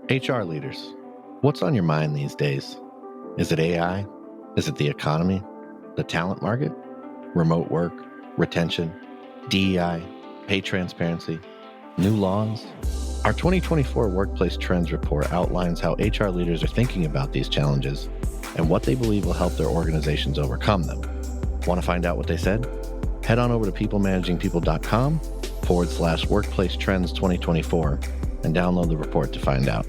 HR leaders, what's on your mind these days? Is it AI? Is it the economy? The talent market? Remote work? Retention? DEI? Pay transparency? New laws? Our 2024 Workplace Trends Report outlines how HR leaders are thinking about these challenges and what they believe will help their organizations overcome them. Want to find out what they said? Head on over to peoplemanagingpeople.com/Workplace Trends 2024 and download the report to find out.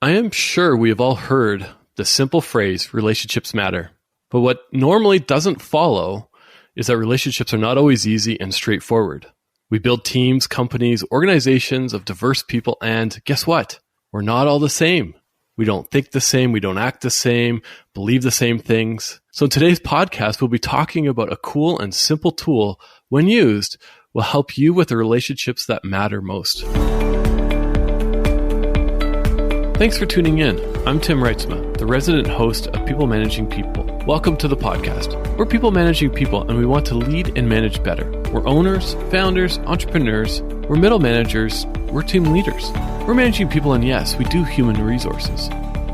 I am sure we have all heard the simple phrase, relationships matter. But what normally doesn't follow is that relationships are not always easy and straightforward. We build teams, companies, organizations of diverse people, and guess what? We're not all the same. We don't think the same, we don't act the same, believe the same things. So in today's podcast, we'll be talking about a cool and simple tool, when used, will help you with the relationships that matter most. Thanks for tuning in. I'm Tim Reitzma, the resident host of People Managing People. Welcome to the podcast. We're people managing people, and we want to lead and manage better. We're owners, founders, entrepreneurs. We're middle managers. We're team leaders. We're managing people, and yes, we do human resources.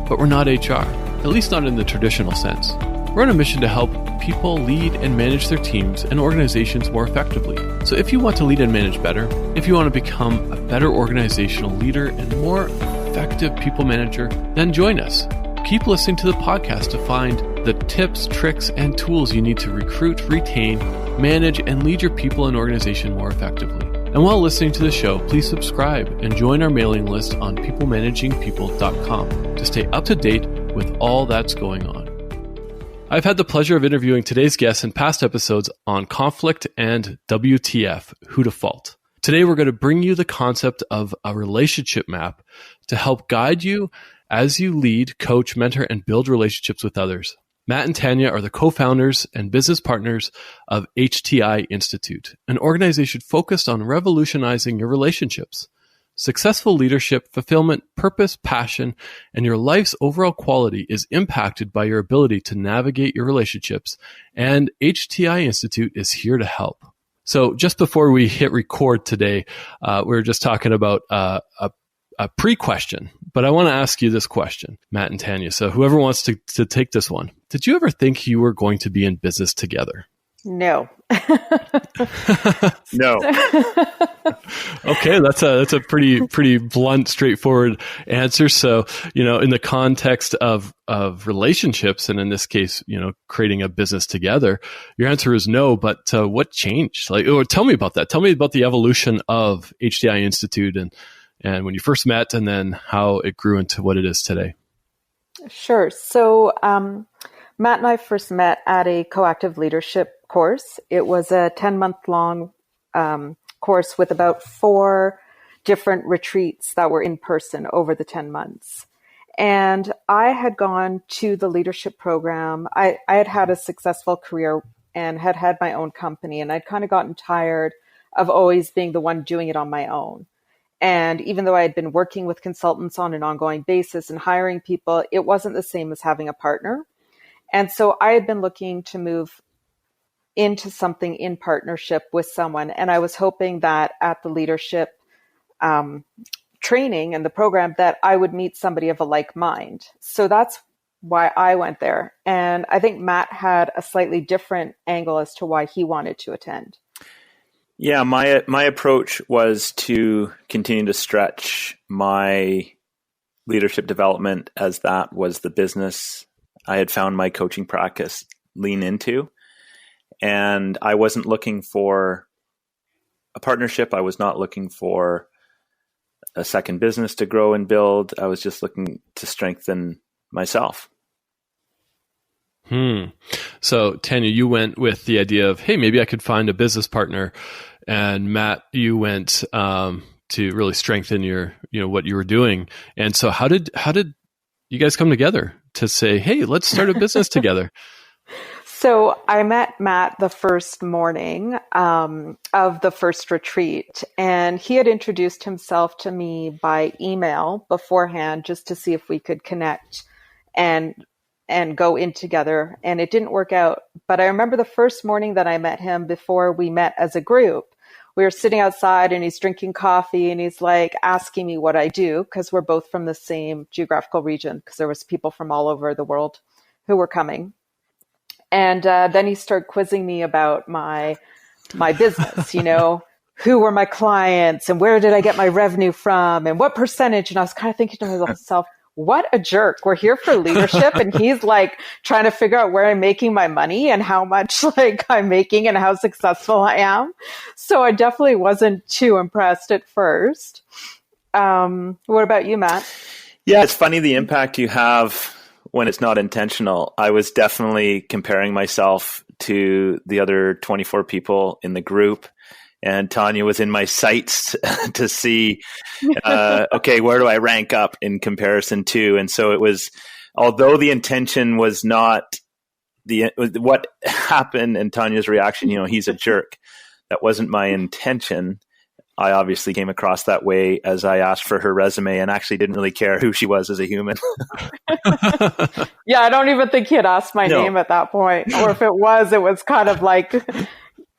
But we're not HR, at least not in the traditional sense. We're on a mission to help people lead and manage their teams and organizations more effectively. So if you want to lead and manage better, if you want to become a better organizational leader and more effective people manager, then join us. Keep listening to the podcast to find the tips, tricks, and tools you need to recruit, retain, manage, and lead your people and organization more effectively. And while listening to the show, please subscribe and join our mailing list on peoplemanagingpeople.com to stay up to date with all that's going on. I've had the pleasure of interviewing today's guests in past episodes on conflict and WTF, who to fault. Today, we're going to bring you the concept of a relationship map to help guide you as you lead, coach, mentor, and build relationships with others. Matt and Tanya are the co-founders and business partners of HTI Institute, an organization focused on revolutionizing your relationships. Successful leadership, fulfillment, purpose, passion, and your life's overall quality is impacted by your ability to navigate your relationships, and HTI Institute is here to help. So just before we hit record today, we were just talking about a pre-question, but I want to ask you this question, Matt and Tanya. So whoever wants to take this one, did you ever think you were going to be in business together? No. No. Okay, that's a pretty blunt, straightforward answer. So, in the context of relationships, and in this case, creating a business together, your answer is no. But what changed? Tell me about that. Tell me about the evolution of HTI Institute and when you first met, and then how it grew into what it is today. Sure. So Matt and I first met at a coactive leadership course. It was a 10-month-long course with about 4 different retreats that were in person over the 10 months. And I had gone to the leadership program. I had a successful career and had my own company, and I'd kind of gotten tired of always being the one doing it on my own. And even though I had been working with consultants on an ongoing basis and hiring people, it wasn't the same as having a partner. And so I had been looking to move into something in partnership with someone. And I was hoping that at the leadership training and the program that I would meet somebody of a like mind. So that's why I went there. And I think Matt had a slightly different angle as to why he wanted to attend. Yeah, my approach was to continue to stretch my leadership development, as that was the business I had found my coaching practice lean into. And I wasn't looking for a partnership. I was not looking for a second business to grow and build. I was just looking to strengthen myself. So Tanya, you went with the idea of, hey, maybe I could find a business partner. And Matt, you went to really strengthen your, what you were doing. And so how did you guys come together to say, hey, let's start a business together? So I met Matt the first morning of the first retreat, and he had introduced himself to me by email beforehand just to see if we could connect and go in together. And it didn't work out. But I remember the first morning that I met him before we met as a group, we were sitting outside and he's drinking coffee and he's like asking me what I do, because we're both from the same geographical region, because there was people from all over the world who were coming. And then he started quizzing me about my business, who were my clients and where did I get my revenue from and what percentage. And I was kind of thinking to myself, what a jerk. We're here for leadership. And he's like trying to figure out where I'm making my money and how much like I'm making and how successful I am. So I definitely wasn't too impressed at first. What about you, Matt? Yeah, it's funny the impact you have when it's not intentional. I was definitely comparing myself to the other 24 people in the group. And Tanya was in my sights to see, okay, where do I rank up in comparison to? And so it was, although the intention was not what happened and Tanya's reaction, he's a jerk. That wasn't my intention. I obviously came across that way as I asked for her resume and actually didn't really care who she was as a human. Yeah, I don't even think he had asked my name at that point. Or if it was kind of like,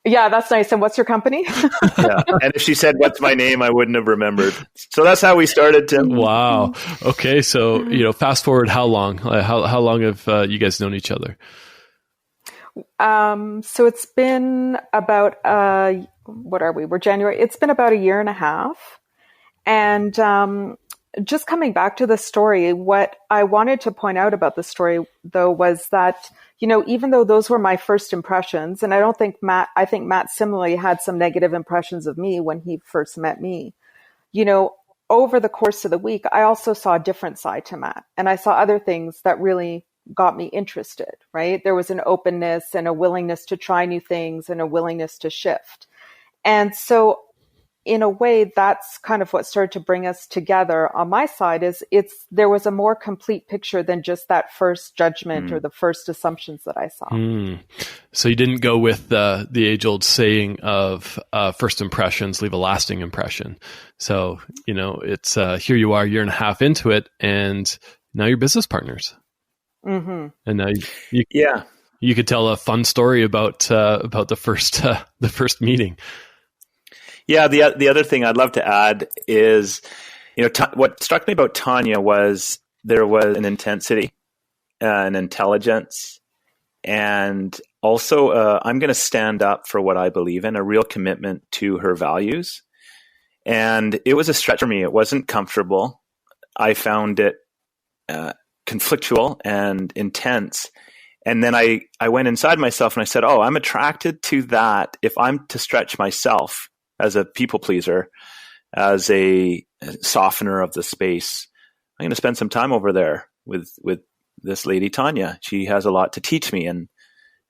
yeah, that's nice. And what's your company? Yeah. And if she said, what's my name, I wouldn't have remembered. So that's how we started, Tim. Wow. Okay. So, fast forward how long? How long have you guys known each other? So it's been about, what are we? We're January. It's been about 1.5 years. And just coming back to the story, what I wanted to point out about the story, though, was that, even though those were my first impressions, and I think Matt similarly had some negative impressions of me when he first met me, over the course of the week, I also saw a different side to Matt. And I saw other things that really got me interested, right? There was an openness and a willingness to try new things and a willingness to shift. And so in a way, that's kind of what started to bring us together on my side there was a more complete picture than just that first judgment or the first assumptions that I saw. So you didn't go with the age-old saying of first impressions leave a lasting impression. So, it's here you are 1.5 years into it, and now you're business partners. Mm-hmm. And now you could tell a fun story about the first meeting. Yeah, the other thing I'd love to add is, what struck me about Tanya was there was an intensity, an intelligence, and also I'm going to stand up for what I believe in, a real commitment to her values. And it was a stretch for me. It wasn't comfortable. I found it conflictual and intense. And then I went inside myself and I said, I'm attracted to that if I'm to stretch myself as a people pleaser, as a softener of the space. I'm going to spend some time over there with this lady, Tanya. She has a lot to teach me. And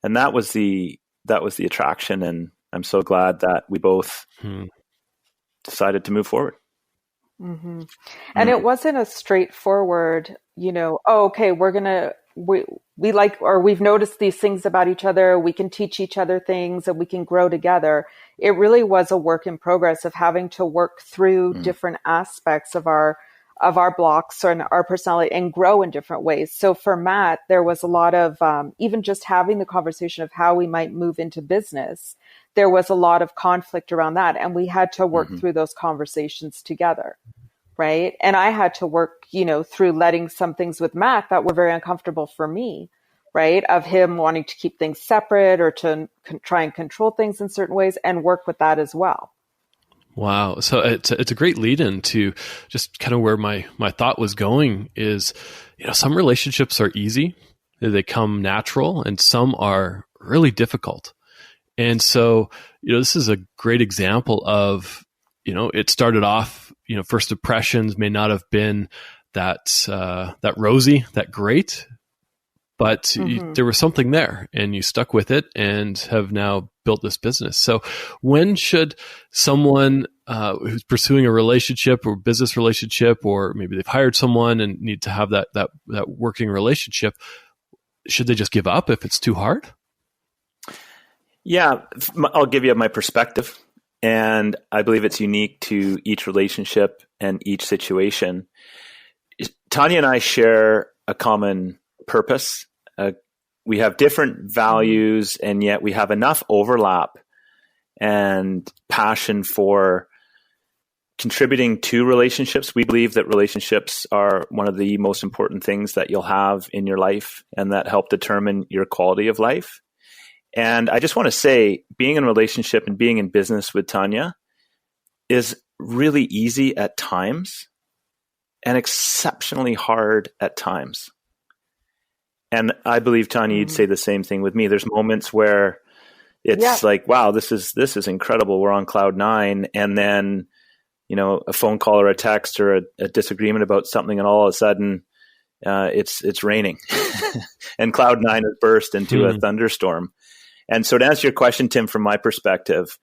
that was the attraction. And I'm so glad that we both decided to move forward. Mm-hmm. And it wasn't a straightforward, okay, we like, or we've noticed these things about each other. We can teach each other things and we can grow together. It really was a work in progress of having to work through different aspects of our blocks and our personality and grow in different ways. So for Matt, there was a lot of, even just having the conversation of how we might move into business, there was a lot of conflict around that. And we had to work through those conversations together. Right. And I had to work, through letting some things with Matt that were very uncomfortable for me, right? Of him wanting to keep things separate or to try and control things in certain ways and work with that as well. Wow. So it's a great lead in to just kind of where my thought was going is, some relationships are easy. They come natural and some are really difficult. And so, this is a great example of, it started off, first impressions may not have been that rosy, that great, but there was something there and you stuck with it and have now built this business. So when should someone who's pursuing a relationship or business relationship, or maybe they've hired someone and need to have that working relationship, should they just give up if it's too hard? Yeah, I'll give you my perspective. And I believe it's unique to each relationship and each situation. Tanya and I share a common purpose. We have different values, and yet we have enough overlap and passion for contributing to relationships. We believe that relationships are one of the most important things that you'll have in your life and that help determine your quality of life. And I just want to say, being in a relationship and being in business with Tanya is really easy at times and exceptionally hard at times. And I believe, Tanya, you'd say the same thing with me. There's moments where it's like, wow, this is incredible. We're on cloud nine. And then, a phone call or a text or a disagreement about something, and all of a sudden it's raining and cloud nine has burst into a thunderstorm. And so to answer your question, Tim, from my perspective,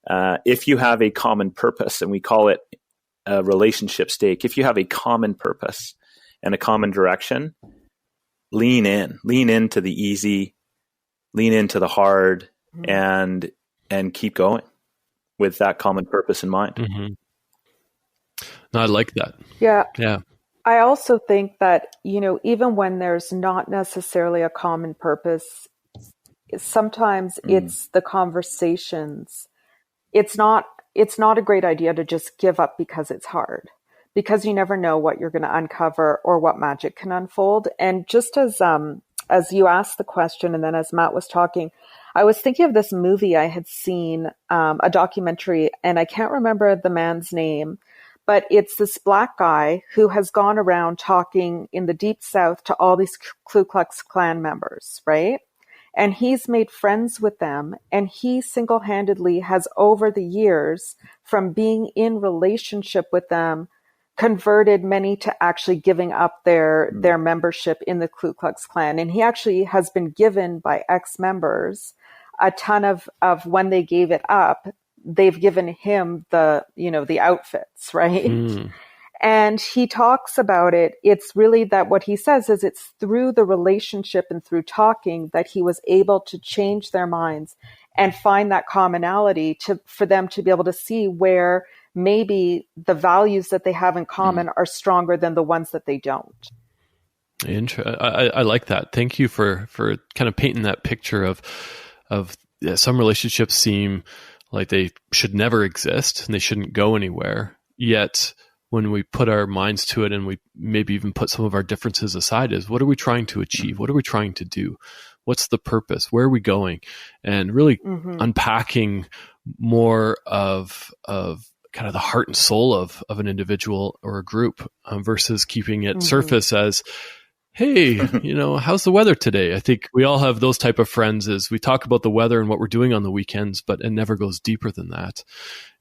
if you have a common purpose, and we call it a relationship stake, if you have a common purpose and a common direction, lean into the easy, lean into the hard, and keep going with that common purpose in mind. Mm-hmm. No, I like that. Yeah. Yeah. I also think that, even when there's not necessarily a common purpose, sometimes it's the conversations. It's not a great idea to just give up because it's hard, because you never know what you're going to uncover or what magic can unfold. And just as you asked the question, and then as Matt was talking, I was thinking of this movie I had seen, a documentary, and I can't remember the man's name, but it's this Black guy who has gone around talking in the Deep South to all these Ku Klux Klan members, right? And he's made friends with them, and he single-handedly has, over the years, from being in relationship with them, converted many to actually giving up their membership in the Ku Klux Klan. And he actually has been given by ex-members a ton of when they gave it up, they've given him the outfits, right? And he talks about it. It's really that what he says is it's through the relationship and through talking that he was able to change their minds and find that commonality for them to be able to see where maybe the values that they have in common are stronger than the ones that they don't. I like that. Thank you for kind of painting that picture of some relationships seem like they should never exist and they shouldn't go anywhere. Yet when we put our minds to it and we maybe even put some of our differences aside, is what are we trying to achieve? What are we trying to do? What's the purpose? Where are we going? And really unpacking more of kind of the heart and soul of an individual or a group versus keeping it surface as, hey, how's the weather today? I think we all have those type of friends as we talk about the weather and what we're doing on the weekends, but it never goes deeper than that.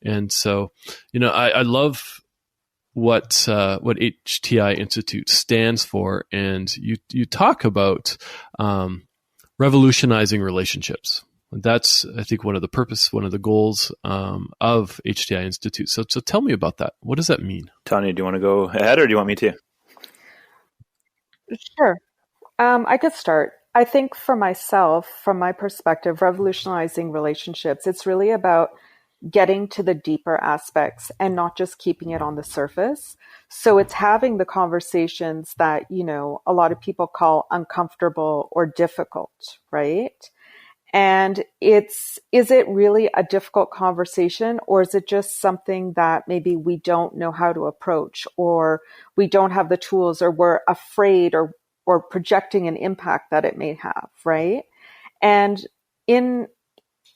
And so, I love what HTI Institute stands for. And you talk about revolutionizing relationships. That's, I think, one of the goals of HTI Institute. So tell me about that. What does that mean? Tanya, do you want to go ahead or do you want me to? Sure. I could start. I think for myself, from my perspective, revolutionizing relationships, it's really about getting to the deeper aspects and not just keeping it on the surface. So it's having the conversations that, a lot of people call uncomfortable or difficult, right? And is it really a difficult conversation, or is it just something that maybe we don't know how to approach, or we don't have the tools, or we're afraid or projecting an impact that it may have, right? And in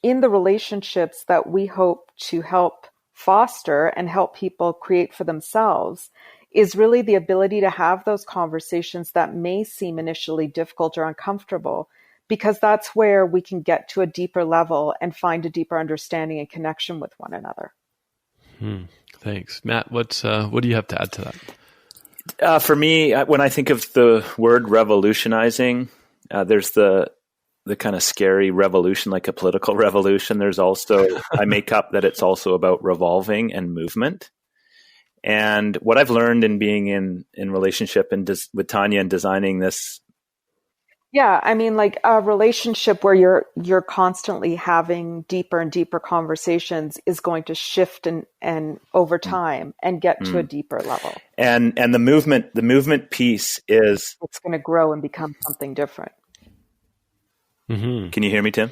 the relationships that we hope to help foster and help people create for themselves is really the ability to have those conversations that may seem initially difficult or uncomfortable, because that's where we can get to a deeper level and find a deeper understanding and connection with one another. Thanks. Matt, what do you have to add to that? For me, when I think of the word revolutionizing, there's the kind of scary revolution, like a political revolution. There's also, I make up that it's also about revolving and movement. And what I've learned in being in relationship and with Tanya and designing this. Yeah, I mean, like a relationship where you're constantly having deeper and deeper conversations is going to shift and over time and get to a deeper level. And the movement piece is it's going to grow and become something different. Can you hear me, Tim?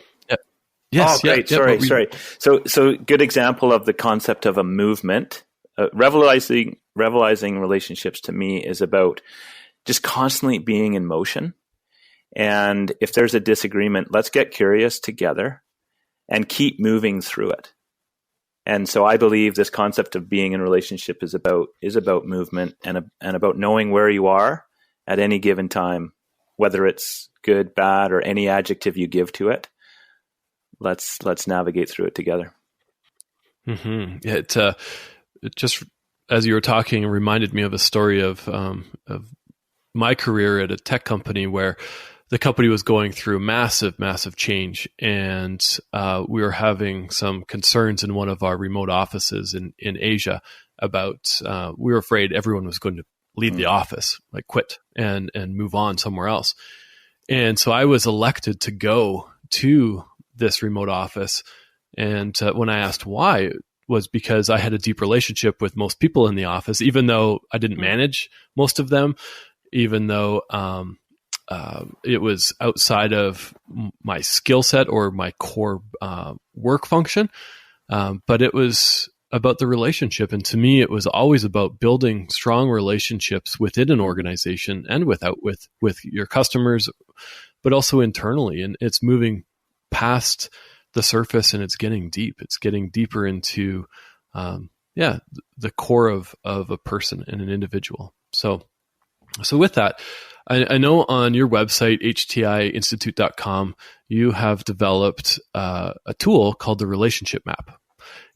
Yes. Oh, great. Sorry. So good example of the concept of a movement. Revelizing relationships to me is about just constantly being in motion. And if there's a disagreement, let's get curious together and keep moving through it. And so I believe this concept of being in a relationship is about movement and about knowing where you are at any given time, whether it's good, bad, or any adjective you give to it. Let's navigate through it together. Mm-hmm. It just, as you were talking, it reminded me of a story of my career at a tech company where the company was going through massive change, and we were having some concerns in one of our remote offices in Asia about we were afraid everyone was going to leave the office, like quit and move on somewhere else. And so I was elected to go to this remote office, and when I asked why, it was because I had a deep relationship with most people in the office, even though I didn't manage most of them, even though it was outside of my skill set or my core work function. But it was about the relationship. And to me, it was always about building strong relationships within an organization and with your customers, but also internally. And it's moving past the surface, and it's getting deep. It's getting deeper into, the core of a person and an individual. So with that, I know on your website, HTIinstitute.com, you have developed a tool called the Relationship Map.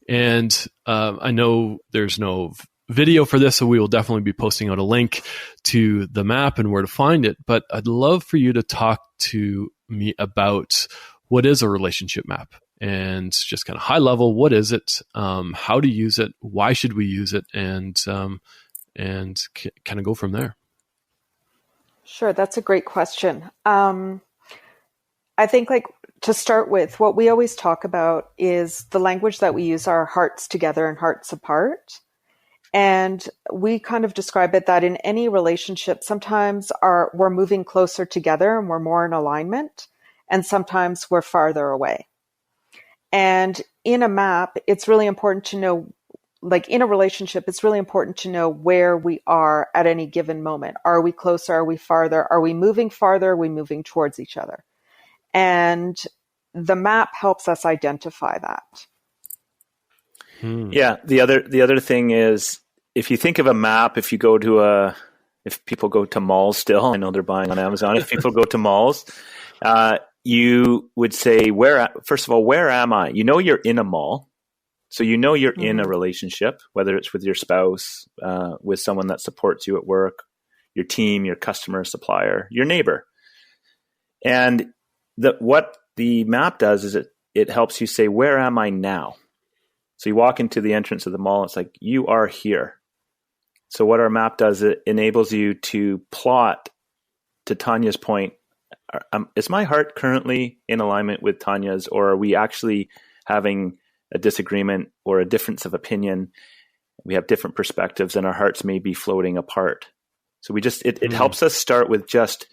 And I know there's no video for this, so we will definitely be posting out a link to the map and where to find it. But I'd love for you to talk to me about what is a relationship map, and just kind of high level, what is it, how to use it, why should we use it, and kind of go from there. Sure, that's a great question. I think, to start with, what we always talk about is the language that we use are hearts together and hearts apart. And we kind of describe it that in any relationship, sometimes we're moving closer together and we're more in alignment, and sometimes we're farther away. And in a map, it's really important to know, in a relationship, it's really important to know where we are at any given moment. Are we closer? Are we farther? Are we moving farther? Are we moving towards each other? And the map helps us identify that. Yeah. The other thing is, if you think of a map, if people go to malls still, I know they're buying on Amazon. If people go to malls, you would say, first of all, where am I? You know, you're in a mall. So you know you're in a relationship, whether it's with your spouse, with someone that supports you at work, your team, your customer, supplier, your neighbor. And what the map does is it helps you say, where am I now? So you walk into the entrance of the mall, it's like, you are here. So what our map does, it enables you to plot, to Tanya's point, is my heart currently in alignment with Tanya's, or are we actually having a disagreement or a difference of opinion? We have different perspectives and our hearts may be floating apart. So it helps us start with just,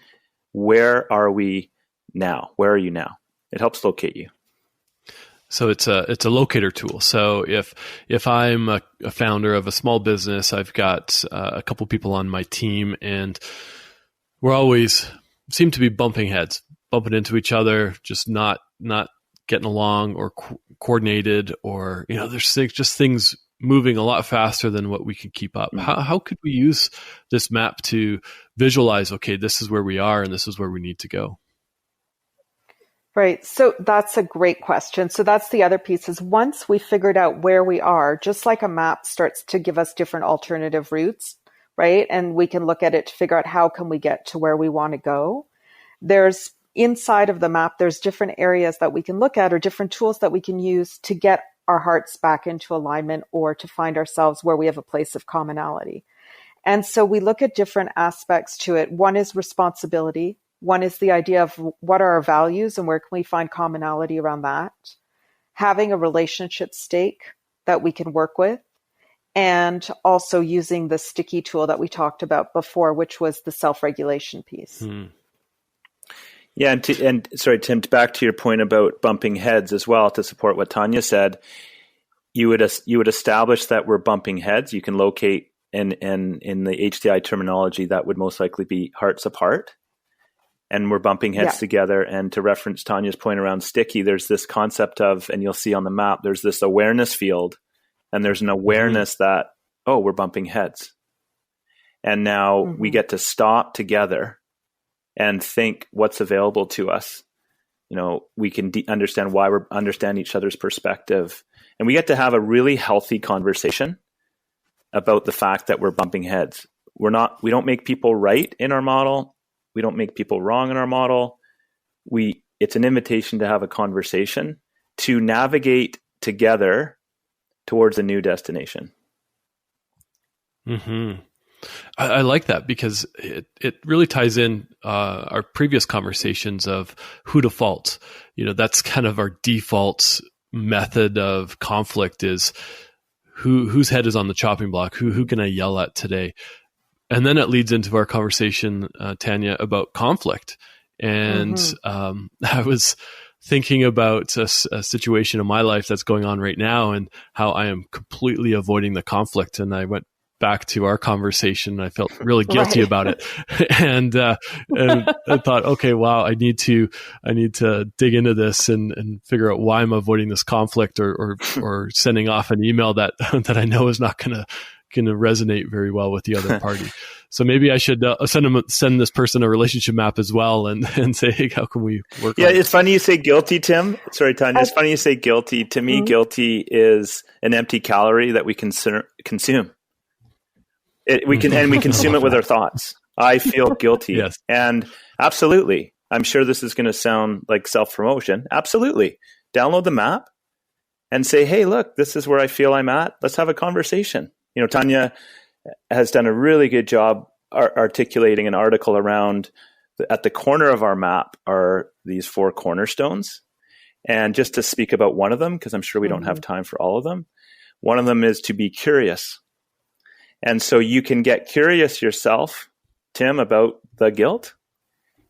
where are we now? Where are you now? It helps locate you. So it's a locator tool. So if I'm a founder of a small business, I've got a couple people on my team, and we're always seem to be bumping into each other, just not getting along or coordinated, or there's just things moving a lot faster than what we can keep up. How could we use this map to visualize, okay, this is where we are and this is where we need to go? Right. So that's a great question. So that's the other piece, is once we figured out where we are, just like a map starts to give us different alternative routes, right? And we can look at it to figure out how can we get to where we want to go. There's inside of the map, there's different areas that we can look at, or different tools that we can use to get our hearts back into alignment, or to find ourselves where we have a place of commonality. And so we look at different aspects to it. One is responsibility. One is the idea of what are our values and where can we find commonality around that. Having a relationship stake that we can work with, and also using the sticky tool that we talked about before, which was the self-regulation piece. Yeah, and sorry, Tim, back to your point about bumping heads as well, to support what Tanya said, you would establish that we're bumping heads. You can locate, and in the HTI terminology, that would most likely be hearts apart. And we're bumping heads together. And to reference Tanya's point around sticky, there's this concept of, and you'll see on the map, there's this awareness field, and there's an awareness that, oh, we're bumping heads. And now we get to stop together and think what's available to us. We can understand why we understand each other's perspective. And we get to have a really healthy conversation about the fact that we're bumping heads. We don't make people right in our model. We don't make people wrong in our model. It's an invitation to have a conversation to navigate together towards a new destination. Mm-hmm. I like that because it really ties in our previous conversations of who defaults. That's kind of our default method of conflict is whose head is on the chopping block, who can I yell at today? And then it leads into our conversation, Tanya, about conflict. And I was thinking about a situation in my life that's going on right now and how I am completely avoiding the conflict. And I went back to our conversation and I felt really guilty about it. And I thought, okay, wow, I need to dig into this and figure out why I'm avoiding this conflict or sending off an email that I know is not going to resonate very well with the other party. So maybe I should send this person a relationship map as well and say, hey, how can we work on it? It's funny you say guilty, Tim. Sorry, Tanya. It's funny you say guilty. To me, guilty is an empty calorie that we consume. We consume it with our thoughts. I feel guilty. Yes. And absolutely, I'm sure this is going to sound like self-promotion. Absolutely. Download the map and say, hey, look, this is where I feel I'm at. Let's have a conversation. Tanya has done a really good job articulating an article around at the corner of our map are these 4 cornerstones. And just to speak about one of them, because I'm sure we don't have time for all of them, one of them is to be curious. And so you can get curious yourself, Tim, about the guilt.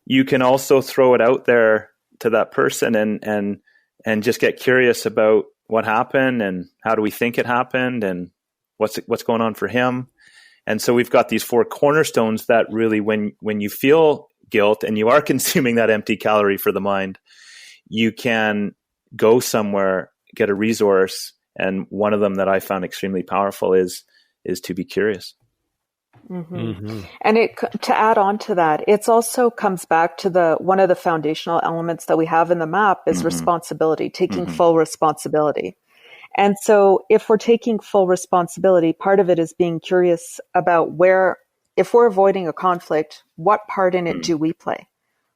You can also throw it out there to that person and just get curious about what happened and how do we think it happened and what's going on for him. And so we've got these 4 cornerstones that really, when you feel guilt and you are consuming that empty calorie for the mind, you can go somewhere, get a resource. And one of them that I found extremely powerful is to be curious. And to add on to that, it also comes back to one of the foundational elements that we have in the map is responsibility, taking full responsibility. And so if we're taking full responsibility, part of it is being curious about if we're avoiding a conflict, what part in it do we play,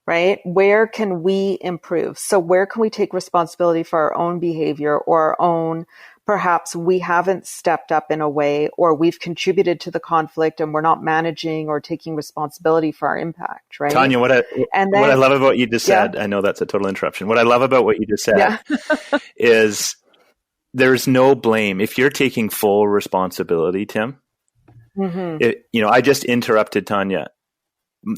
right? Where can we improve? So where can we take responsibility for our own behavior or our own, perhaps we haven't stepped up in a way or we've contributed to the conflict and we're not managing or taking responsibility for our impact, right? Tanya, what I love about what you just said, I know that's a total interruption. What I love about what you just said is there's no blame. If you're taking full responsibility, Tim, I just interrupted Tanya.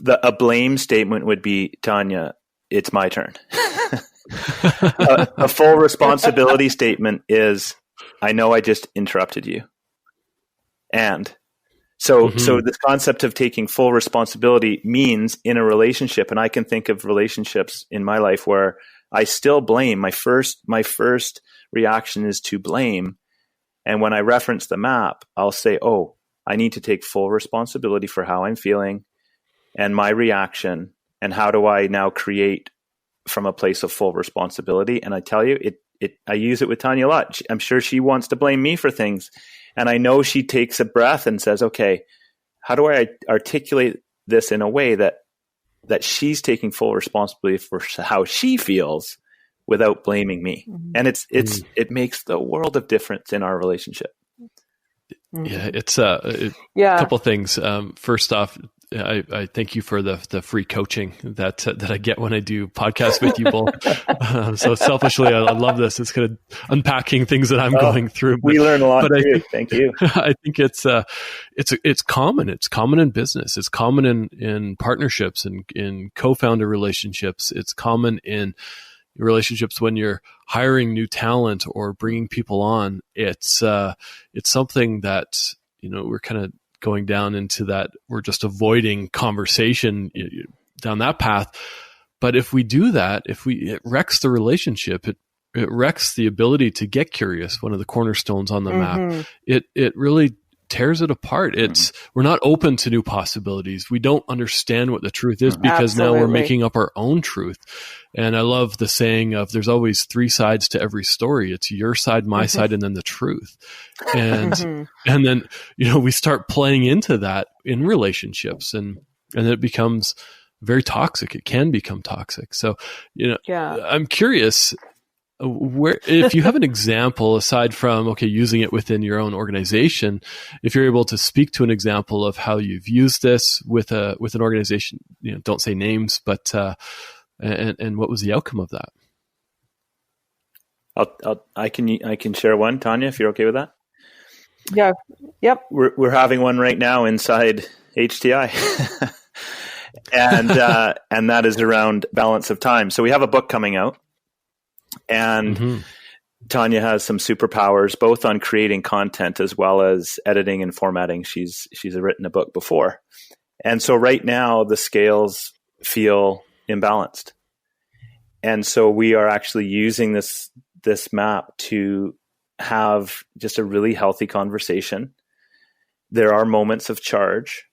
A blame statement would be, Tanya, it's my turn. A full responsibility statement is, I know I just interrupted you. And so this concept of taking full responsibility means in a relationship, and I can think of relationships in my life where I still blame. My first reaction is to blame. And when I reference the map, I'll say, oh, I need to take full responsibility for how I'm feeling and my reaction. And how do I now create from a place of full responsibility? And I tell you, I use it with Tanya a lot. I'm sure she wants to blame me for things. And I know she takes a breath and says, okay, how do I articulate this in a way that she's taking full responsibility for how she feels without blaming me? And it makes the world of difference in our relationship. Yeah, it's a couple things. First off, I thank you for the free coaching that I get when I do podcasts with you both. So selfishly, I love this. It's kind of unpacking things that I'm going through. We learn a lot too. Thank you. I think it's common. It's common in business. It's common in partnerships and in co-founder relationships. It's common in relationships when you're hiring new talent or bringing people on. It's something that, we're kind of going down into that. We're just avoiding conversation down that path. But if we do that, it wrecks the relationship. It wrecks the ability to get curious. One of the cornerstones on the map. It really tears it apart. We're not open to new possibilities. We don't understand what the truth is because now we're making up our own truth. And I love the saying of there's always three sides to every story. It's your side, my side, and then the truth. And and then we start playing into that in relationships, and it becomes very toxic. It can become toxic. So I'm curious, where, if you have an example aside from using it within your own organization, if you're able to speak to an example of how you've used this with an organization, don't say names, but and what was the outcome of that? I can share one, Tanya, if you're okay with that. Yeah. Yep. We're having one right now inside HTI, and that is around balance of time. So we have a book coming out. And Tanya has some superpowers, both on creating content as well as editing and formatting. She's written a book before. And so right now the scales feel imbalanced. And so we are actually using this map to have just a really healthy conversation. There are moments of charge,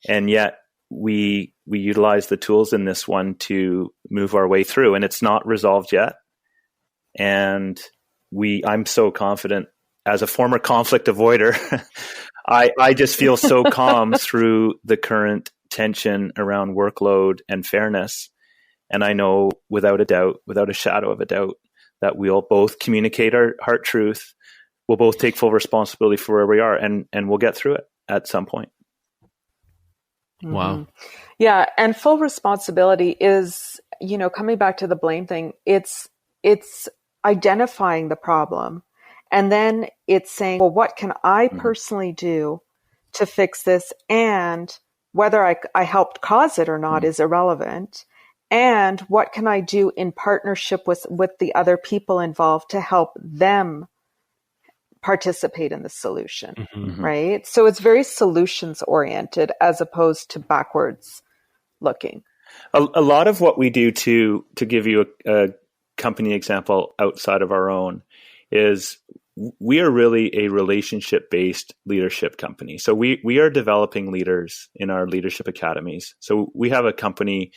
and yet we utilize the tools in this one to move our way through, and it's not resolved yet. And I'm so confident as a former conflict avoider. I just feel so calm through the current tension around workload and fairness. And I know without a shadow of a doubt, that we'll both communicate our heart truth. We'll both take full responsibility for where we are, and we'll get through it at some point. Wow. Yeah. And full responsibility is, coming back to the blame thing, it's identifying the problem, and then it's saying, well, what can I personally do to fix this? And whether I helped cause it or not is irrelevant. And what can I do in partnership with the other people involved to help them participate in the solution, right? So it's very solutions oriented as opposed to backwards looking. A lot of what we do to give you a company example outside of our own is we are really a relationship-based leadership company. So we are developing leaders in our leadership academies. So we have a company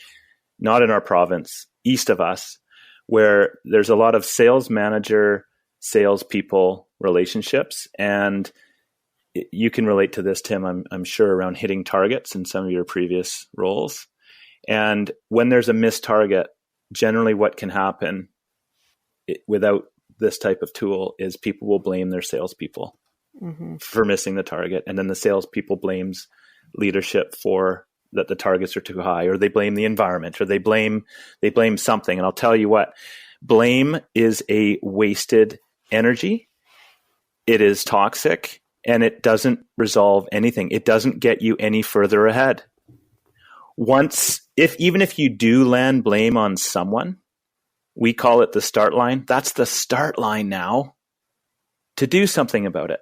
not in our province, east of us, where there's a lot of sales manager, salespeople relationships. And you can relate to this, Tim, I'm sure, around hitting targets in some of your previous roles. And when there's a missed target, generally what can happen without this type of tool is people will blame their salespeople for missing the target. And then the salespeople blames leadership for that the targets are too high, or they blame the environment, or they blame something. And I'll tell you what, blame is a wasted energy. It is toxic, and it doesn't resolve anything. It doesn't get you any further ahead. Even if you do land blame on someone, we call it the start line. That's the start line now to do something about it.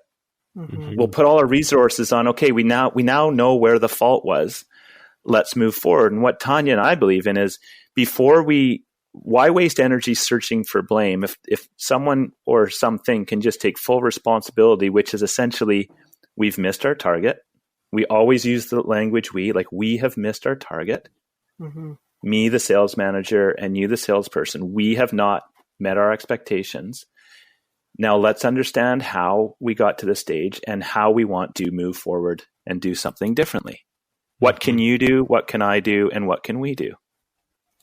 We'll put all our resources on, okay, we now know where the fault was. Let's move forward. And what Tanya and I believe in is why waste energy searching for blame if someone or something can just take full responsibility, which is essentially we've missed our target. We always use the language we have missed our target. Me, the sales manager, and you, the salesperson, we have not met our expectations. Now let's understand how we got to this stage and how we want to move forward and do something differently. What can you do? What can I do? And what can we do?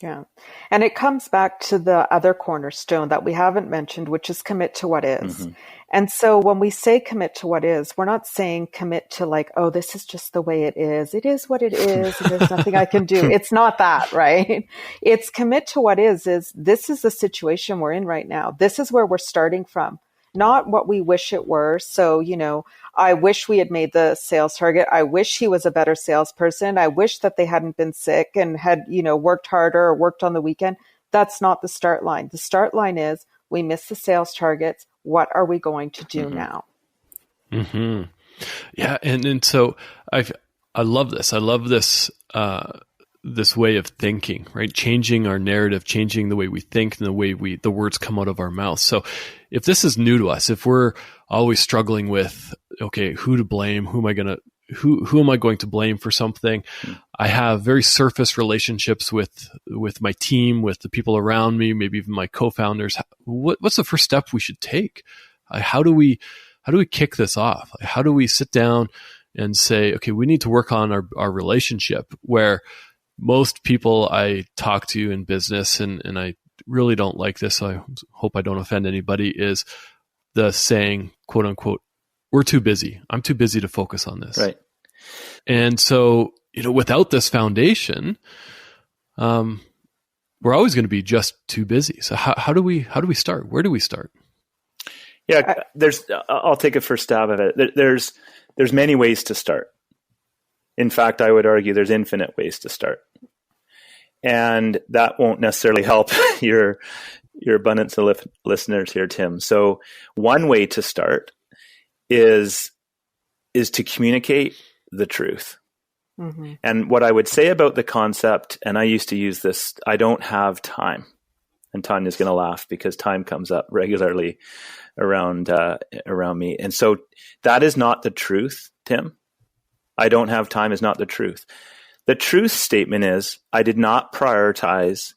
Yeah. And it comes back to the other cornerstone that we haven't mentioned, which is commit to what is. Mm-hmm. And so when we say commit to what is, we're not saying commit to like, oh, this is just the way it is. It is what it is. And there's nothing I can do. It's not that, right? It's commit to what is this is the situation we're in right now. This is where we're starting from, not what we wish it were. So, I wish we had made the sales target. I wish he was a better salesperson. I wish that they hadn't been sick and had, worked harder or worked on the weekend. That's not the start line. The start line is we missed the sales targets. What are we going to do now? Mm-hmm. Yeah. And so I love this. I love this, this way of thinking, right? Changing our narrative, changing the way we think and the way the words come out of our mouth. So if this is new to us, if we're always struggling with, okay, who to blame, who am I going to blame for something? I have very surface relationships with my team, with the people around me, maybe even my co-founders. What's the first step we should take? How do we kick this off? How do we sit down and say, okay, we need to work on our relationship, where most people I talk to in business, and I really don't like this, so I hope I don't offend anybody, is the saying, quote unquote, we're too busy. I'm too busy to focus on this. Right. And so, without this foundation, we're always going to be just too busy. So how do we start? Where do we start? Yeah, I'll take a first stab at it. There's many ways to start. In fact, I would argue there's infinite ways to start. And that won't necessarily help your abundance of listeners here, Tim. So one way to start is to communicate the truth. Mm-hmm. And what I would say about the concept, and I used to use this, I don't have time. And Tanya's going to laugh because time comes up regularly around me. And so that is not the truth, Tim. I don't have time is not the truth. The truth statement is, I did not prioritize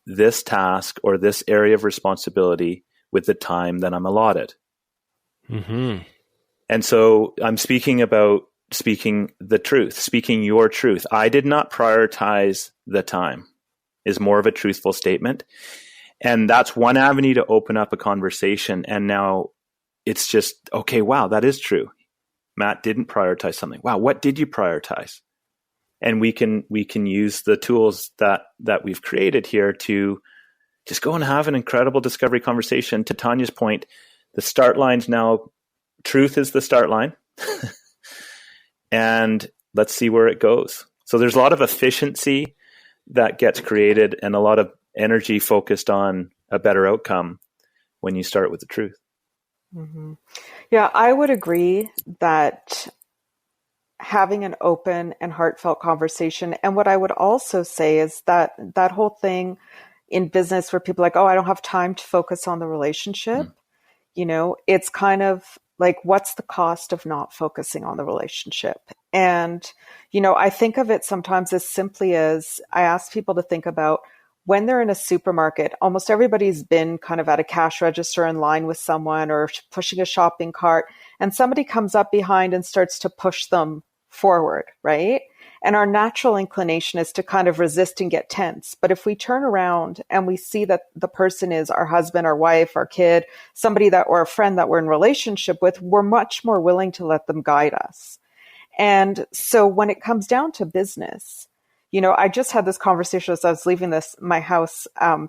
this task or this area of responsibility with the time that I'm allotted. Mm-hmm. And so I'm speaking the truth, speaking your truth. I did not prioritize the time is more of a truthful statement. And that's one avenue to open up a conversation. And now it's just, okay, wow, that is true. Matt didn't prioritize something. Wow, what did you prioritize? And we can use the tools that we've created here to just go and have an incredible discovery conversation. To Tanya's point, the start line's now, truth is the start line. And let's see where it goes. So there's a lot of efficiency that gets created and a lot of energy focused on a better outcome when you start with the truth. Mm-hmm. Yeah, I would agree that having an open and heartfelt conversation. And what I would also say is that whole thing in business where people are like, oh, I don't have time to focus on the relationship. It's kind of like, what's the cost of not focusing on the relationship? And, I think of it sometimes as simply as I ask people to think about when they're in a supermarket. Almost everybody's been kind of at a cash register in line with someone or pushing a shopping cart, and somebody comes up behind and starts to push them forward, right? And our natural inclination is to kind of resist and get tense. But if we turn around and we see that the person is our husband, our wife, our kid, somebody or a friend that we're in relationship with, we're much more willing to let them guide us. And so when it comes down to business, I just had this conversation as I was leaving my house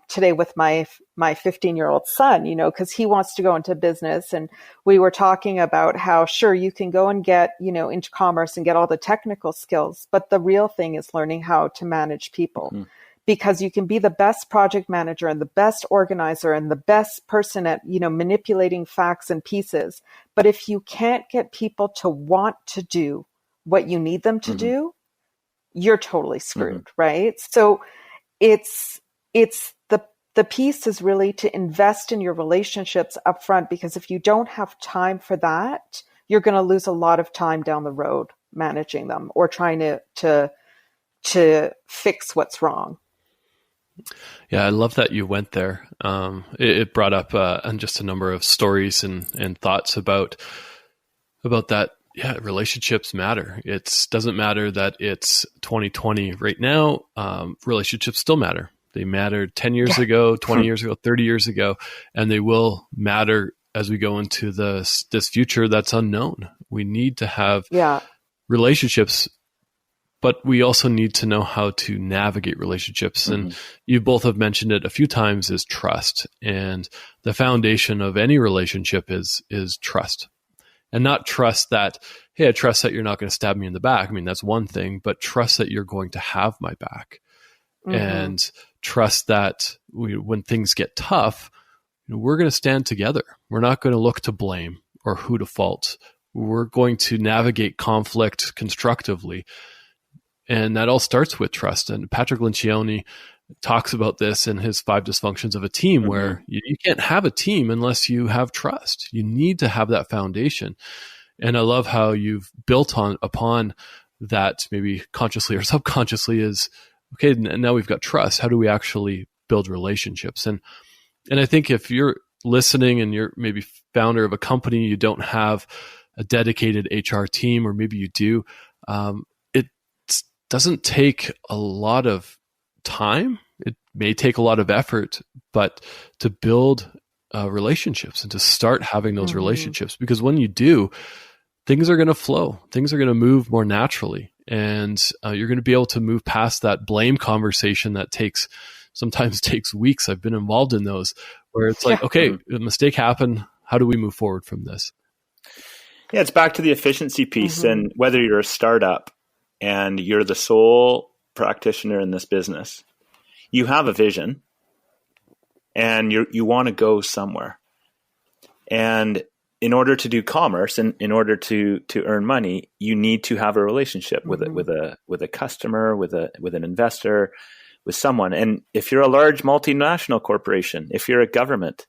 today with my 15-year-old son, because he wants to go into business. And we were talking about how, sure, you can go and get, into commerce and get all the technical skills. But the real thing is learning how to manage people, because you can be the best project manager and the best organizer and the best person at, manipulating facts and pieces. But if you can't get people to want to do what you need them to do, you're totally screwed, right? So it's the piece is really to invest in your relationships up front, because if you don't have time for that, you're going to lose a lot of time down the road managing them or trying to fix what's wrong. Yeah, I love that you went there. It brought up just a number of stories and thoughts about that. Yeah, relationships matter. It doesn't matter that it's 2020 right now. Relationships still matter. They mattered 10 years ago, 20 years ago, 30 years ago, and they will matter as we go into this future that's unknown. We need to have relationships, but we also need to know how to navigate relationships. And you both have mentioned it a few times, is trust. And the foundation of any relationship is trust. And not trust that, hey, I trust that you're not going to stab me in the back. I mean, that's one thing, but trust that you're going to have my back. And trust that when things get tough, we're going to stand together. We're not going to look to blame or who to fault. We're going to navigate conflict constructively. And that all starts with trust. And Patrick Lencioni talks about this in his 5 dysfunctions of a team, where you can't have a team unless you have trust. You need to have that foundation. And I love how you've built upon that, maybe consciously or subconsciously, is, okay, now we've got trust. How do we actually build relationships? And I think if you're listening and you're maybe founder of a company, you don't have a dedicated HR team, or maybe you do, it doesn't take a lot of time. It may take a lot of effort, but to build relationships and to start having those relationships, because when you do, things are going to flow. Things are going to move more naturally. And you're going to be able to move past that blame conversation that sometimes takes weeks. I've been involved in those where it's like, okay, a mistake happened. How do we move forward from this? Yeah, it's back to the efficiency piece. And whether you're a startup and you're the sole practitioner in this business, you have a vision and you want to go somewhere. And in order to do commerce and in order to earn money, you need to have a relationship with a customer, with an investor, with someone. And if you're a large multinational corporation, if you're a government,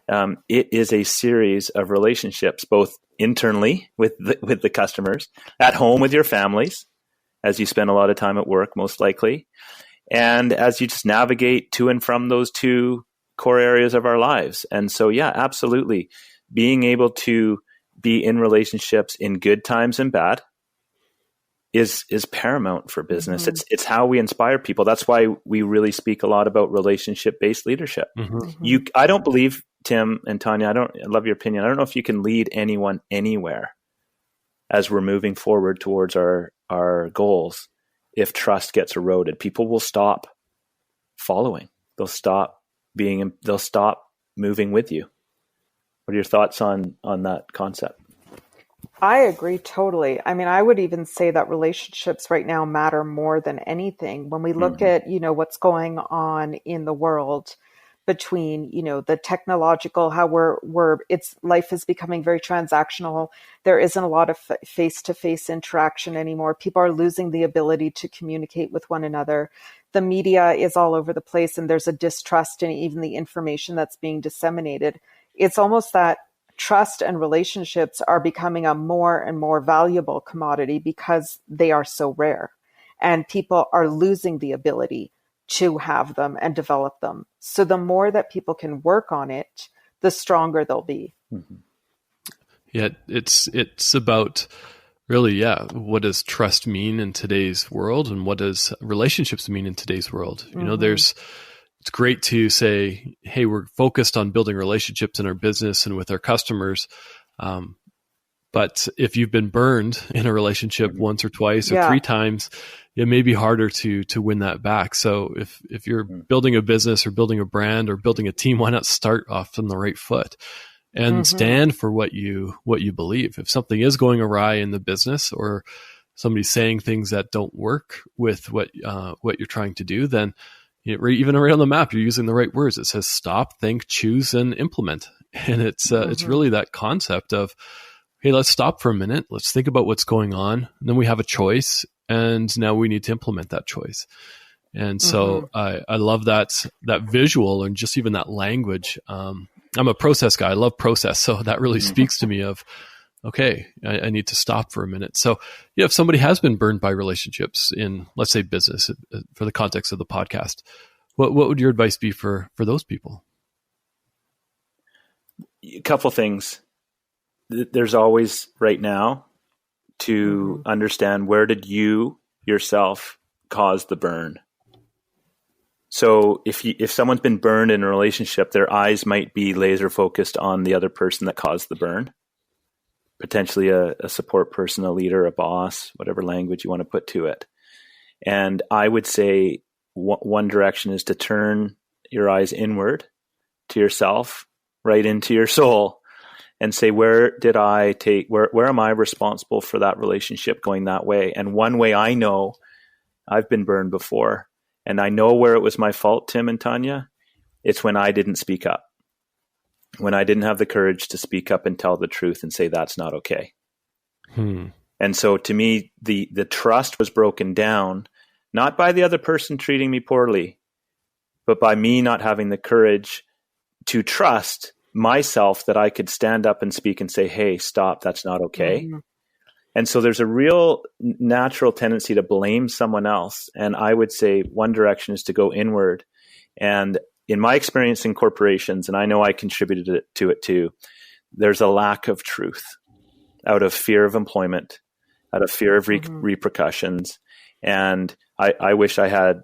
it is a series of relationships, both internally with the customers, at home with your families, as you spend a lot of time at work, most likely, and as you just navigate to and from those two core areas of our lives. And so, yeah, absolutely. Being able to be in relationships in good times and bad is paramount for business. It's how we inspire people. That's why we really speak a lot about relationship-based leadership. I don't believe, Tim and Tanya, I love your opinion. I don't know if you can lead anyone anywhere as we're moving forward towards our goals if trust gets eroded. People will stop following. They'll stop moving with you. What are your thoughts on that concept? I agree totally. I mean, I would even say that relationships right now matter more than anything. When we look at, what's going on in the world between, the technological, how life is becoming very transactional. There isn't a lot of face-to-face interaction anymore. People are losing the ability to communicate with one another. The media is all over the place, and there's a distrust in even the information that's being disseminated. It's almost that trust and relationships are becoming a more and more valuable commodity because they are so rare, and people are losing the ability to have them and develop them. So the more that people can work on it, the stronger they'll be. Yeah, it's about really, what does trust mean in today's world, and what does relationships mean in today's world? It's great to say, hey, we're focused on building relationships in our business and with our customers. But if you've been burned in a relationship once or twice or 3 times, it may be harder to win that back. So if you're building a business or building a brand or building a team, why not start off on the right foot and stand for what you believe? If something is going awry in the business, or somebody's saying things that don't work with what you're trying to do, then even right on the map, you're using the right words. It says stop, think, choose, and implement. And it's really that concept of, hey, let's stop for a minute. Let's think about what's going on. And then we have a choice, and now we need to implement that choice. And so I love that visual, and just even that language. I'm a process guy. I love process. So that really speaks to me of, okay, I need to stop for a minute. So if somebody has been burned by relationships in, let's say, business, for the context of the podcast, what would your advice be for those people? A couple things. There's always, right now, to understand, where did you yourself cause the burn? So if someone's been burned in a relationship, their eyes might be laser focused on the other person that caused the burn, potentially a support person, a leader, a boss, whatever language you want to put to it. And I would say one direction is to turn your eyes inward to yourself, right into your soul, and say, where am I responsible for that relationship going that way? And one way I know, I've been burned before, and I know where it was my fault, Tim and Tanya. It's when I didn't speak up, when I didn't have the courage to speak up and tell the truth and say, that's not okay. And so to me, the trust was broken down, not by the other person treating me poorly, but by me not having the courage to trust myself that I could stand up and speak and say, hey, stop, that's not okay. Mm-hmm. And so there's a real natural tendency to blame someone else. And I would say one direction is to go inward. And in my experience in corporations, and I know I contributed to it too, there's a lack of truth out of fear of employment, out of fear of repercussions. And I wish I had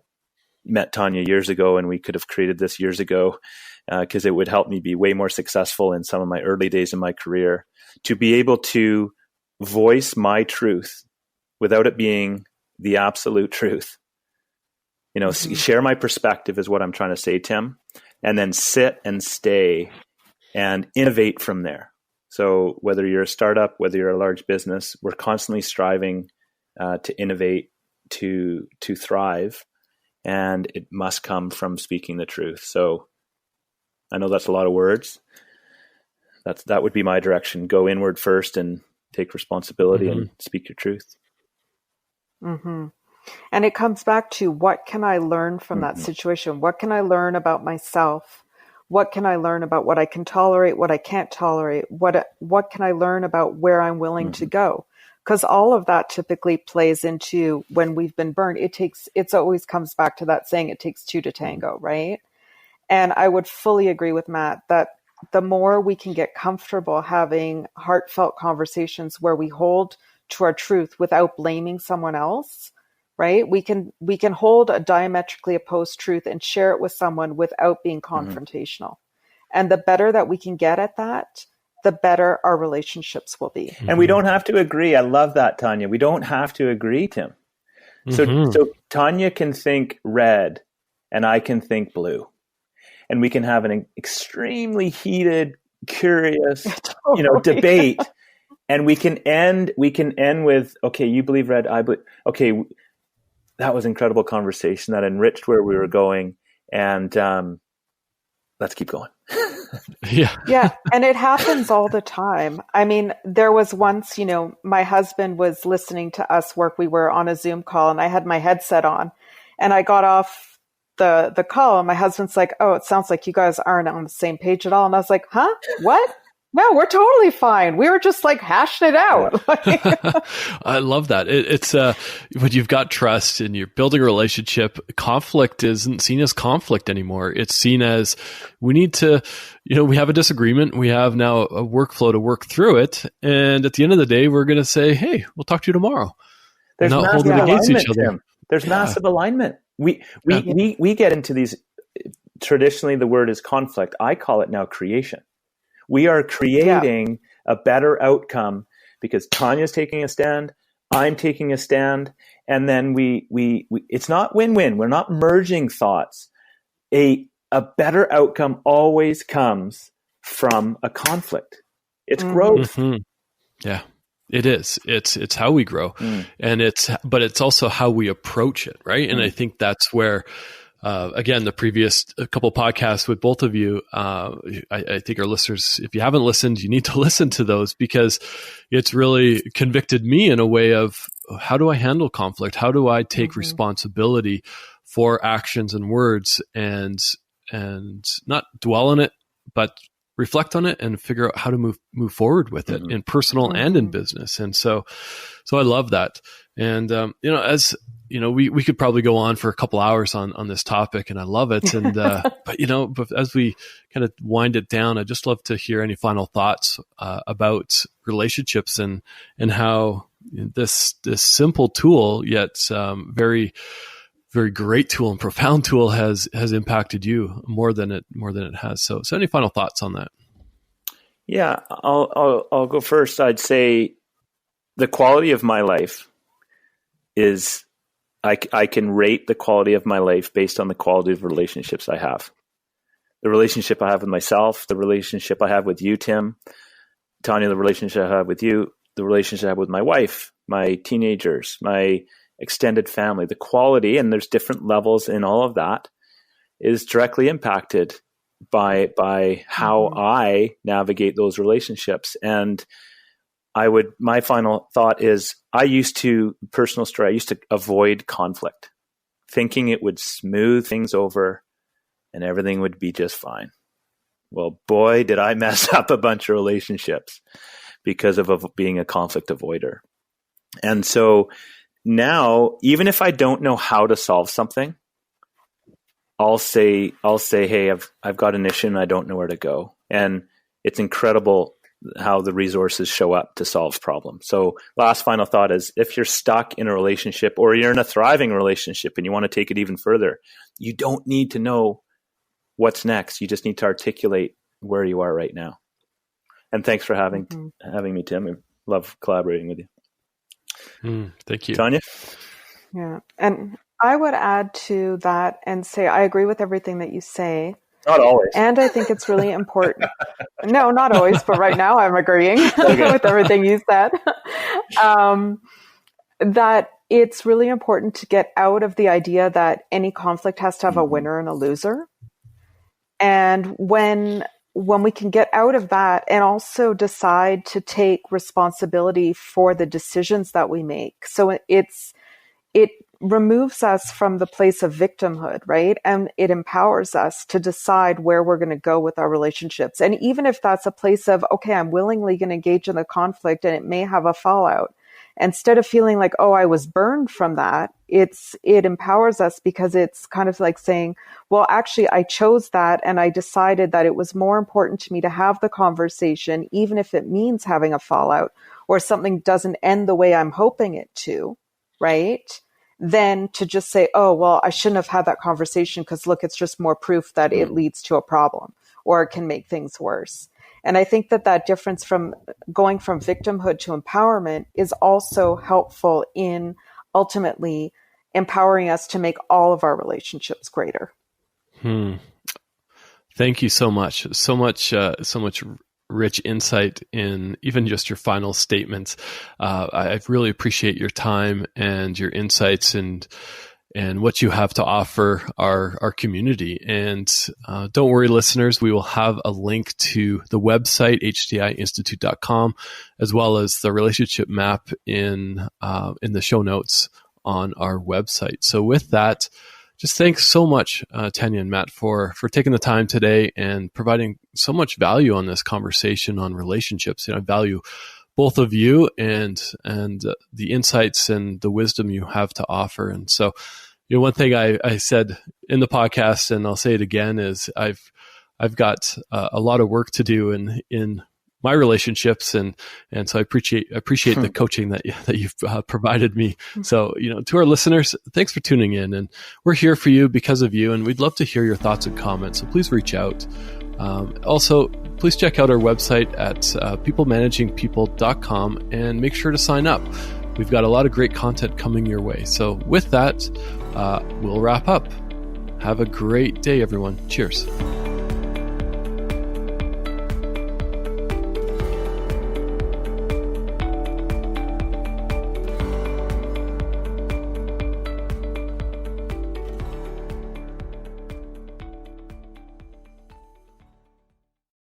met Tanya years ago and we could have created this years ago, because it would help me be way more successful in some of my early days in my career, to be able to voice my truth without it being the absolute truth. Share my perspective is what I'm trying to say, Tim, and then sit and stay and innovate from there. So whether you're a startup, whether you're a large business, we're constantly striving to innovate, to thrive, and it must come from speaking the truth. So I know that's a lot of words. That would be my direction. Go inward first and take responsibility and speak your truth. Mm-hmm. And it comes back to, what can I learn from that situation? What can I learn about myself? What can I learn about what I can tolerate, what I can't tolerate? What can I learn about where I'm willing to go? Because all of that typically plays into when we've been burned. It always comes back to that saying, it takes two to tango, right? And I would fully agree with Matt that the more we can get comfortable having heartfelt conversations where we hold to our truth without blaming someone else, right? We can hold a diametrically opposed truth and share it with someone without being confrontational. And the better that we can get at that, the better our relationships will be. And we don't have to agree. I love that, Tanya. We don't have to agree, Tim. So Tanya can think red and I can think blue. And we can have an extremely heated, curious, debate. And we can end with, okay, you believe red, I believe, okay, that was an incredible conversation that enriched where we were going. And let's keep going. Yeah. And it happens all the time. I mean, there was once, my husband was listening to us work. We were on a Zoom call and I had my headset on and I got off the call and my husband's like, oh, it sounds like you guys aren't on the same page at all. And I was like, huh? What? No, we're totally fine. We were just like hashing it out. I love that. It's when you've got trust and you're building a relationship, conflict isn't seen as conflict anymore. It's seen as, we need to, we have a disagreement. We have now a workflow to work through it. And at the end of the day, we're going to say, hey, we'll talk to you tomorrow. There's not holding it against each other. Tim. There's massive alignment. We get into these, traditionally the word is conflict. I call it now creation. We are creating a better outcome because Tanya's taking a stand, I'm taking a stand, and then we it's not win-win. We're not merging thoughts. A better outcome always comes from a conflict. It's growth. Yeah. It is. It's how we grow, but it's also how we approach it, right? And I think that's where, again, the previous couple podcasts with both of you, I think our listeners, if you haven't listened, you need to listen to those because it's really convicted me in a way of, how do I handle conflict? How do I take responsibility for actions and words and not dwell on it, but reflect on it and figure out how to move forward with it in personal and in business. And so I love that. And, as we could probably go on for a couple hours on this topic and I love it. And, but as we kind of wind it down, I'd just love to hear any final thoughts, about relationships and how this simple tool, yet, very very great tool and profound tool has impacted you more than it has. So any final thoughts on that? Yeah, I'll go first. I'd say the quality of my life is, I can rate the quality of my life based on the quality of relationships I have. The relationship I have with myself, the relationship I have with you, Tim, Tanya, the relationship I have with you, the relationship I have with my wife, my teenagers, my extended family, the quality, and there's different levels in all of that, is directly impacted by how I navigate those relationships. And my final thought is, personal story, I used to avoid conflict, thinking it would smooth things over and everything would be just fine. Well, boy, did I mess up a bunch of relationships because of being a conflict avoider. And so now, even if I don't know how to solve something, I'll say, hey, I've got an issue and I don't know where to go. And it's incredible how the resources show up to solve problems. So last final thought is, if you're stuck in a relationship or you're in a thriving relationship and you want to take it even further, you don't need to know what's next. You just need to articulate where you are right now. And thanks for having me, Tim. I love collaborating with you. Thank you. Tanya? Yeah. And I would add to that and say, I agree with everything that you say. Not always. And I think it's really important. No, not always, but right now I'm agreeing with everything you said. That it's really important to get out of the idea that any conflict has to have a winner and a loser. And when we can get out of that and also decide to take responsibility for the decisions that we make. So it removes us from the place of victimhood, right? And it empowers us to decide where we're going to go with our relationships. And even if that's a place of, okay, I'm willingly going to engage in the conflict and it may have a fallout, instead of feeling like, oh, I was burned from that, it empowers us, because it's kind of like saying, well, actually, I chose that and I decided that it was more important to me to have the conversation, even if it means having a fallout or something doesn't end the way I'm hoping it to, right? Than to just say, oh, well, I shouldn't have had that conversation because look, it's just more proof that it leads to a problem or it can make things worse. And I think that difference from going from victimhood to empowerment is also helpful in ultimately empowering us to make all of our relationships greater. Thank you so much. So much rich insight in even just your final statements. I really appreciate your time and your insights and what you have to offer our community. And don't worry, listeners, we will have a link to the website, htiinstitute.com, as well as the relationship map in the show notes on our website. So with that, just thanks so much, Tanya and Matt, for taking the time today and providing so much value on this conversation on relationships. I value both of you and the insights and the wisdom you have to offer. And so, one thing I said in the podcast, and I'll say it again, is I've got a lot of work to do in my relationships, and so I appreciate the coaching that you've provided me. So, to our listeners, thanks for tuning in, and we're here for you because of you, and we'd love to hear your thoughts and comments. So please reach out. Also, please check out our website at peoplemanagingpeople.com and make sure to sign up. We've got a lot of great content coming your way. So with that, we'll wrap up. Have a great day, everyone. Cheers.